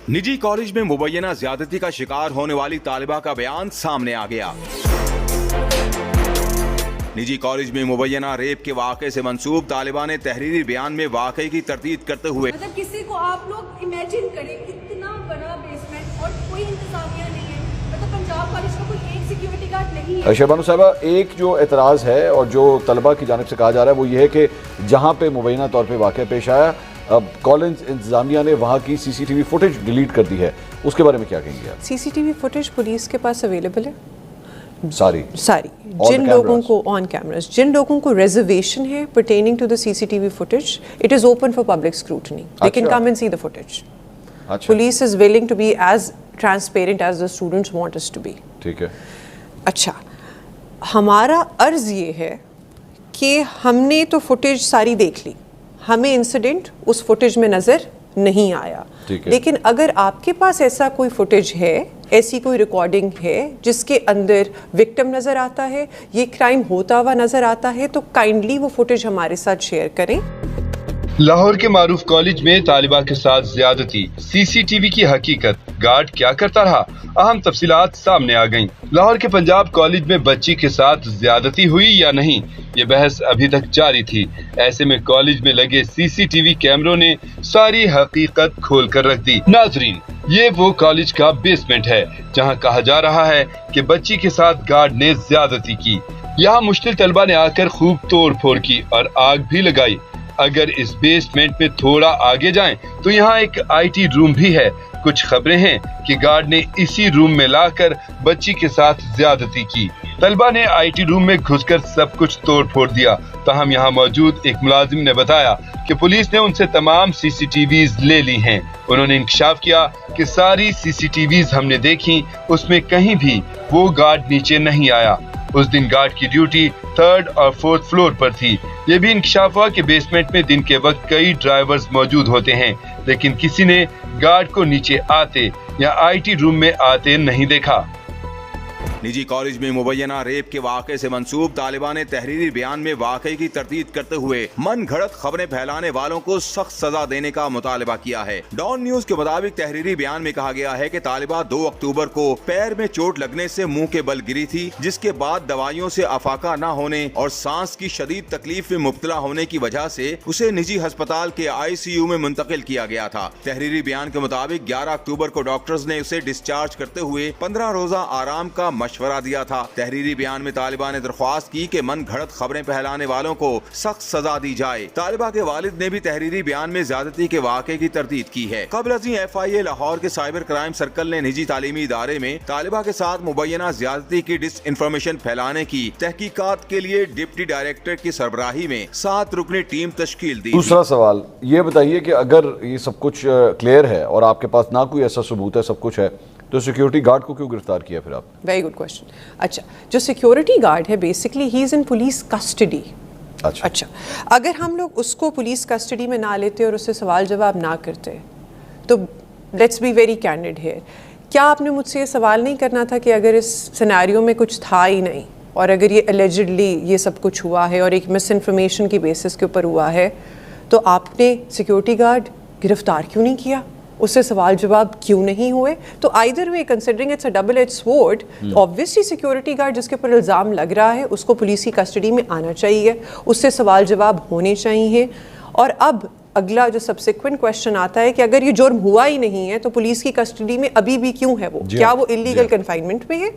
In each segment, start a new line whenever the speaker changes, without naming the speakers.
निजी कॉलेज में मुबैना ज्यादती का शिकार होने वाली तालिबा का बयान सामने आ गया। निजी कॉलेज में मुबैना रेप के वाक़े से मंसूब तालिबा ने तहरीरी बयान में वाक़े की तरदीद करते हुए
मतलब किसी को आप लोग इमेजिन करें इतना बड़ा बेसमेंट और कोई इंतजामिया नहीं है, मतलब पंजाब कॉलेज का कोई एक सिक्योरिटी गार्ड नहीं है।
शहबानो साहिबा, एक जो एतराज़ है और जो तलबा की जानिब से कहा जा रहा है वो ये है कि जहाँ पे मुबैना तौर पे वाक़या पेश आया, अब कॉलेज इंतजामिया ने वहाँ की CCTV फुटेज डिलीट कर दी है, उसके बारे में क्या कहेंगे आप?
CCTV फुटेज पुलिस के पास अवेलेबल है
सारी
जिन लोगों को ऑन कैमरास, जिन लोगों को रिजर्वेशन है pertaining to the CCTV footage, it is open for public scrutiny. They can come and see the footage. Police is willing to be as transparent as the students want us to be.
ठीक है।
अच्छा, हमारा अर्ज ये है कि हमने तो फुटेज सारी देख ली, हमें इंसिडेंट उस फुटेज में नज़र नहीं आया, लेकिन अगर आपके पास ऐसा कोई फुटेज है, ऐसी कोई रिकॉर्डिंग है जिसके अंदर विक्टिम नज़र आता है, ये क्राइम होता हुआ नज़र आता है, तो काइंडली वो फुटेज हमारे साथ शेयर करें।
लाहौर के मारूफ कॉलेज में तालिबा के साथ ज्यादती, CCTV की हकीकत, गार्ड क्या करता रहा, अहम तफसीलात सामने आ गईं। लाहौर के पंजाब कॉलेज में बच्ची के साथ ज्यादती हुई या नहीं, ये बहस अभी तक जारी थी। ऐसे में कॉलेज में लगे CCTV कैमरों ने सारी हकीकत खोल कर रख दी। नाजरीन, ये वो कॉलेज का बेसमेंट है जहां कहा जा रहा है कि बच्ची के साथ गार्ड ने ज्यादती की। यहाँ मुश्किल तलबा ने आकर खूब तोड़ फोड़ की और आग भी लगाई। अगर इस बेसमेंट में थोड़ा आगे जाएं तो यहाँ एक IT रूम भी है। कुछ खबरें हैं कि गार्ड ने इसी रूम में लाकर बच्ची के साथ ज्यादती की। तलबा ने IT रूम में घुसकर सब कुछ तोड़ फोड़ दिया। ताहम यहाँ मौजूद एक मुलाजिम ने बताया कि पुलिस ने उनसे तमाम CCTVs ले ली हैं। उन्होंने इंकशाफ किया कि सारी CCTVs हमने देखी, उसमें कहीं भी वो गार्ड नीचे नहीं आया। उस दिन गार्ड की ड्यूटी 3rd और 4th फ्लोर पर थी। ये भी इंकशाफ हुआ कि बेसमेंट में दिन के वक्त कई ड्राइवर्स मौजूद होते हैं, लेकिन किसी ने गार्ड को नीचे आते या IT रूम में आते नहीं देखा।
निजी कॉलेज में मुबैना रेप के वाक़े से मंसूब तालिबा ने तहरीरी बयान में वाक़े की तरदीद करते हुए मन घड़त खबरें फैलाने वालों को सख्त सजा देने का मुतालबा किया है। डॉन न्यूज के मुताबिक तहरीरी बयान में कहा गया है कि तालिबा 2 अक्टूबर को पैर में चोट लगने से मुंह के बल गिरी थी, जिसके बाद दवाइयों से अफाका न होने और सांस की शदीद तकलीफ में मुब्तला होने की वजह से उसे निजी अस्पताल के ICU में मुंतकिल किया गया था। तहरीरी बयान के मुताबिक 11 अक्टूबर को डॉक्टर्स ने उसे डिस्चार्ज करते हुए 15 रोजा आराम का मशवरा दिया था। तहरीरी बयान में तालिबा ने दरख्वास्त की कि मन घड़त खबरें फैलाने वालों को सख्त सजा दी जाए। तालिबा के वालिद ने भी तहरीरी बयान में ज्यादती के वाक़े की तरदीद की है। कबल अज़ीं FIA लाहौर के साइबर क्राइम सर्कल ने निजी तालीमी इदारे में तालिबा के साथ मुबैना ज्यादती की डिसइंफॉर्मेशन फैलाने की तहकीकात के लिए डिप्टी डायरेक्टर की सरबराही में 7 रुकनी टीम तश्कील दी।
दूसरा सवाल ये बताइए कि अगर ये सब कुछ क्लियर है और आपके पास ना कोई ऐसा सबूत है, सब कुछ है, तो सिक्योरिटी गार्ड को क्यों गिरफ्तार किया फिर आप?
Very good question. अच्छा, जो सिक्योरिटी गार्ड है basically he is in police custody. अच्छा, अगर हम लोग उसको पुलिस कस्टडी में ना लेते और उससे सवाल जवाब ना करते, तो let's be very candid here, क्या आपने मुझसे ये सवाल नहीं करना था कि अगर इस सिनेरियो में कुछ था ही नहीं और अगर ये एलिजिडली ये सब कुछ हुआ है और एक मिस इन्फॉर्मेशन की बेसिस के ऊपर हुआ है, तो आपने सिक्योरिटी गार्ड गिरफ्तार क्यों नहीं किया, उससे सवाल जवाब क्यों नहीं हुए? तो either way considering it's a double edge sword, obviously security guard जिसके ऊपर इल्ज़ाम लग रहा है उसको पुलिस की कस्टडी में आना चाहिए, उससे सवाल जवाब होने चाहिए। और अब अगला जो सब्सिक्वेंट क्वेश्चन आता है कि अगर ये जुर्म हुआ ही नहीं है तो पुलिस की कस्टडी में अभी भी क्यों है वो? क्या वो इलीगल कन्फाइनमेंट में है?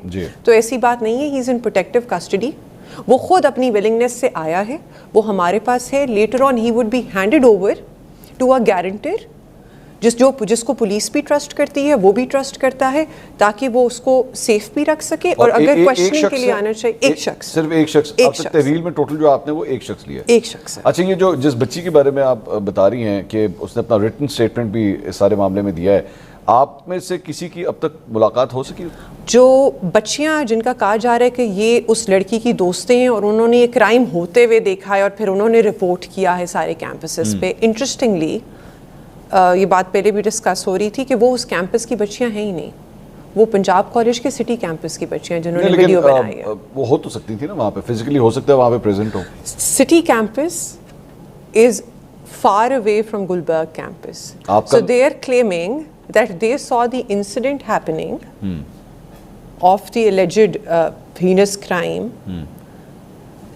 तो ऐसी बात नहीं है, he is in protective custody. वो खुद अपनी विलिंगनेस से आया है, वो हमारे पास है। Letter on he would be handed over to a guarantor जिसको पुलिस भी ट्रस्ट करती है, वो भी ट्रस्ट करता है, ताकि वो उसको सेफ भी रख सके। और अगर क्वेश्चनिंग के लिए आना चाहिए एक शख्स,
सिर्फ एक शख्स। अब तक तहवील में टोटल जो आपने वो एक शख्स लिया,
एक शख्स है।
अच्छा, ये जो जिस बच्ची के बारे में आप बता रही हैं कि उसने अपना रिटन स्टेटमेंट भी इस सारे मामले में दिया है, आप में से किसी की अब तक मुलाकात हो सकी?
जो बच्चियां जिनका कहा जा रहा है कि ये उस लड़की की दोस्तें हैं और उन्होंने ये क्राइम होते हुए देखा है और फिर उन्होंने रिपोर्ट किया है सारे कैंपसेस पे। इंटरेस्टिंगली ये बात पहले भी डिस्कस हो रही थी कि वो उस कैंपस की बच्चियां हैं ही नहीं, वो पंजाब कॉलेज के सिटी कैंपस की बच्चियां जिन्होंने वीडियो बनाई है।
वो हो तो सकती थी ना वहाँ पे, फिजिकली हो सकता है वहाँ पे प्रेजेंट हो।
City campus is far away from Gulberg campus. So they are claiming that they saw the incident happening of the alleged heinous crime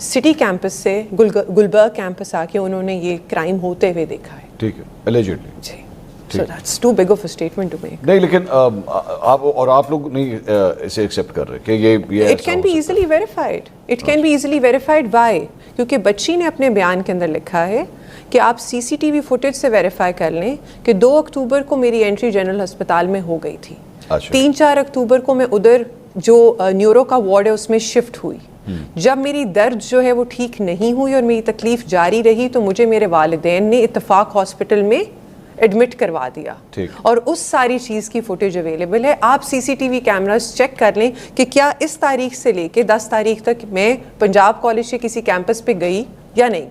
city campus से गुलबर्ग कैंपस आके उन्होंने ये क्राइम होते हुए देखा है.
ठीक है, allegedly.
Ji. So that's too big of a statement to make.
नहीं, लेकिन आप लोग नहीं इसे एक्सेप्ट कर रहे कि ये
It can be easily verified. It can be easily verified. Why? क्योंकि बच्ची ने अपने बयान के अंदर लिखा है कि आप सीसीटीवी फुटेज से वेरीफाई कर लें कि 2 अक्टूबर को मेरी एंट्री जनरल अस्पताल में हो गई थी. 3-4 अक्टूबर को मैं उधर जो न्यूरो का वार्ड है उसमें शिफ्ट हुई. जब मेरी दर्द जो है वो ठीक नहीं हुई और मेरी तकलीफ जारी रही तो मुझे मेरे वालिदैन ने इत्तेफाक हॉस्पिटल में एडमिट करवा दिया. और उस सारी चीज़ की फुटेज अवेलेबल है. आप सीसीटीवी कैमरास चेक कर लें कि क्या इस तारीख से लेके 10 तारीख तक मैं पंजाब कॉलेज के किसी कैंपस पे गई या नहीं.